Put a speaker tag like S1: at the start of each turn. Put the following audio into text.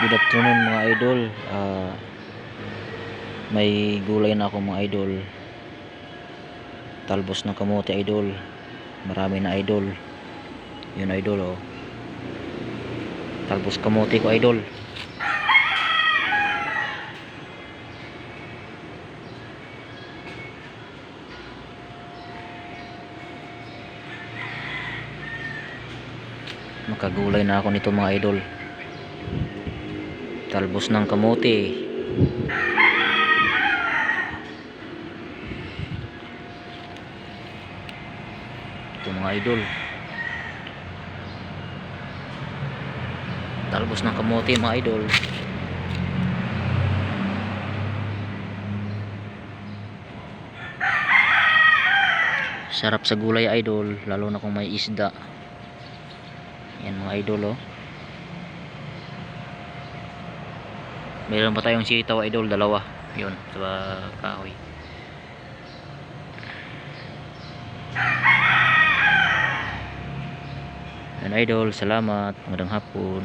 S1: Good afternoon mga idol. May gulay na ako mga idol. Talbos ng kamote idol. Marami na idol. Yun idol oh. Talbos kamote ko idol. Makagulay na ako nito mga idol. Talbos ng kamote. Ito mga idol. Talbos ng kamote mga idol. Sarap sa gulay idol, lalo na kung may isda. Yan mga idol oh. Meron pa tayong sitaw idol, dalawa. Yun, sa kahoy. Yan idol, salamat. Magandang hapon.